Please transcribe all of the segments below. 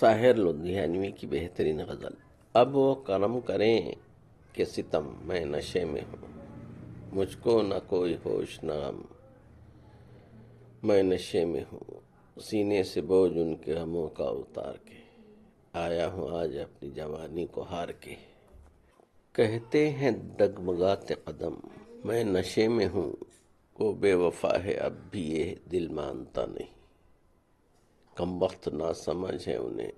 ساحر لدھیانوی کی بہترین غزل۔ اب وہ کرم کریں کہ ستم میں نشے میں ہوں، مجھ کو نہ کوئی ہوش نہ غم، میں نشے میں ہوں، سینے سے بوجھ ان کے غموں کا اتار کے آیا ہوں آج اپنی جوانی کو ہار کے۔ کہتے ہیں ڈگمگاتے قدم میں نشے میں ہوں، وہ بے وفا ہے اب بھی یہ دل مانتا نہیں، کم وقت نہ سمجھ ہے انہیں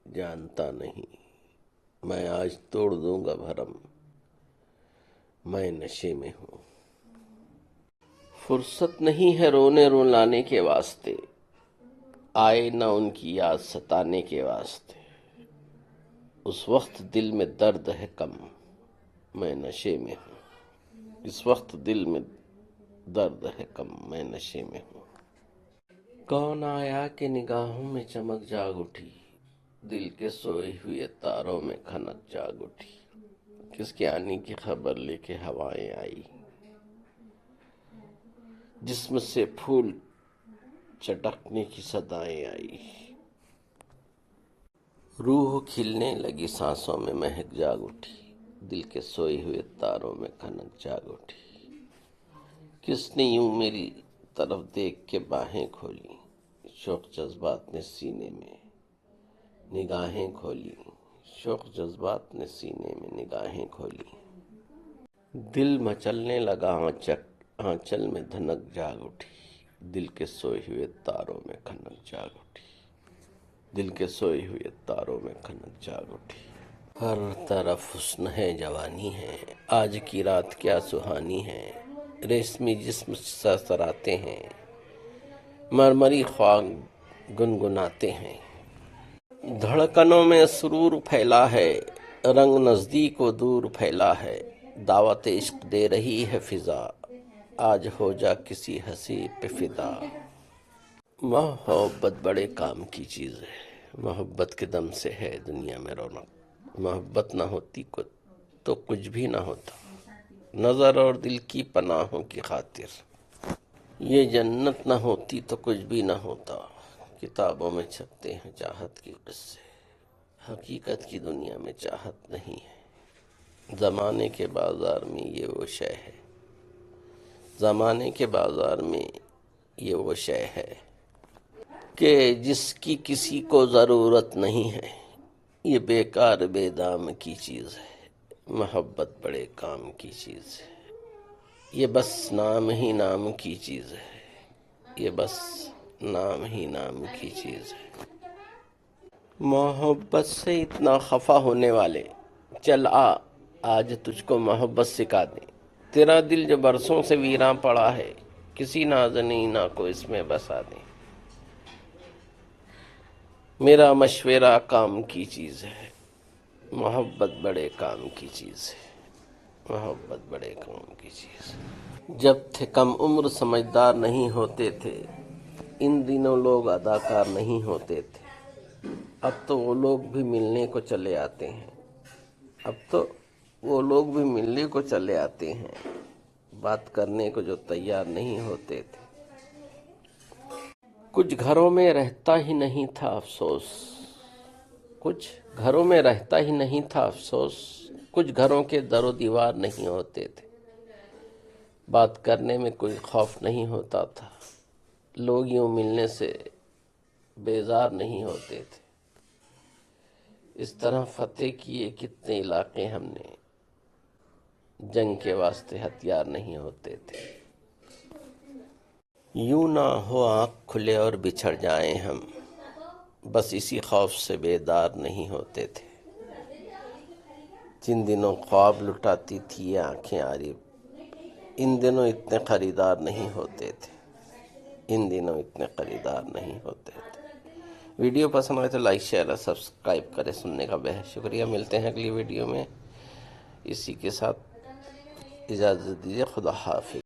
جانتا نہیں، میں آج توڑ دوں گا بھرم میں نشے میں ہوں۔ فرصت نہیں ہے رونے رلانے کے واسطے، آئے نہ ان کی یاد ستانے کے واسطے، اس وقت دل میں درد ہے کم میں نشے میں ہوں، اس وقت دل میں درد ہے کم میں نشے میں ہوں۔ کون آیا کہ نگاہوں میں چمک جاگ اٹھی، دل کے سوئے ہوئے تاروں میں کھنک جاگ اٹھی، کس کے آنے کی خبر لے کے ہوائیں آئی، جسم سے پھول چٹکنے کی صدائیں آئی، روح کھلنے لگی سانسوں میں مہک جاگ اٹھی، دل کے سوئے ہوئے تاروں میں کھنک جاگ اٹھی، کس نے یوں میری طرف دیکھ کے باہیں کھولی، شوق جذبات نے سینے میں نگاہیں کھولی، شوق جذبات نے سینے میں نگاہیں کھولی، دل مچلنے لگا آنچل میں دھنک جاگ اٹھی، دل کے سوئے ہوئے تاروں میں کھنک جاگ اٹھی، دل کے سوئے ہوئے تاروں میں کھنک جاگ اٹھی۔ ہر طرف حسن ہے جوانی ہے، آج کی رات کیا سہانی ہے، ریشمی جسم سرسراتے ہیں، مرمری خواہ گنگناتے ہیں، دھڑکنوں میں سرور پھیلا ہے، رنگ نزدیک و دور پھیلا ہے، دعوت عشق دے رہی ہے فضا، آج ہو جا کسی ہنسی پہ فدا۔ محبت بڑے کام کی چیز ہے، محبت کے دم سے ہے دنیا میں رونق، محبت نہ ہوتی تو کچھ بھی نہ ہوتا، نظر اور دل کی پناہوں کی خاطر، یہ جنت نہ ہوتی تو کچھ بھی نہ ہوتا، کتابوں میں چھپتے ہیں چاہت کی قصے، حقیقت کی دنیا میں چاہت نہیں ہے، زمانے کے بازار میں یہ وہ شے ہے، زمانے کے بازار میں یہ وہ شے ہے کہ جس کی کسی کو ضرورت نہیں ہے، یہ بیکار بے دام کی چیز ہے، محبت بڑے کام کی چیز ہے، یہ بس نام ہی نام کی چیز ہے، یہ بس نام ہی نام کی چیز ہے۔ محبت سے اتنا خفا ہونے والے، چل آج تجھ کو محبت سکھا دیں، تیرا دل جو برسوں سے ویراں پڑا ہے، کسی نازنینہ کو اس میں بسا دیں، میرا مشورہ کام کی چیز ہے، محبت بڑے کام کی چیز ہے، محبت بڑے کام کی چیز ہے۔ جب تھے کم عمر سمجھدار نہیں ہوتے تھے، ان دنوں لوگ اداکار نہیں ہوتے تھے، اب تو وہ لوگ بھی ملنے کو چلے آتے ہیں، اب تو وہ لوگ بھی ملنے کو چلے آتے ہیں، بات کرنے کو جو تیار نہیں ہوتے تھے۔ کچھ گھروں میں رہتا ہی نہیں تھا افسوس، کچھ گھروں میں رہتا ہی نہیں تھا افسوس، کچھ گھروں کے در و دیوار نہیں ہوتے تھے، بات کرنے میں کوئی خوف نہیں ہوتا تھا، لوگ یوں ملنے سے بیزار نہیں ہوتے تھے، اس طرح فتح کیے کتنے علاقے ہم نے، جنگ کے واسطے ہتھیار نہیں ہوتے تھے، یوں نہ ہو آنکھ کھلے اور بچھڑ جائیں ہم، بس اسی خوف سے بیدار نہیں ہوتے تھے، جن دنوں خواب لٹاتی تھی یہ آنکھیں عارف، ان دنوں اتنے خریدار نہیں ہوتے تھے، ان دنوں اتنے خریدار نہیں ہوتے تھے۔ ویڈیو پسند آئے تو لائک شیئر اور سبسکرائب کریں، سننے کا بہت شکریہ، ملتے ہیں اگلی ویڈیو میں، اسی کے ساتھ اجازت دیجیے، خدا حافظ۔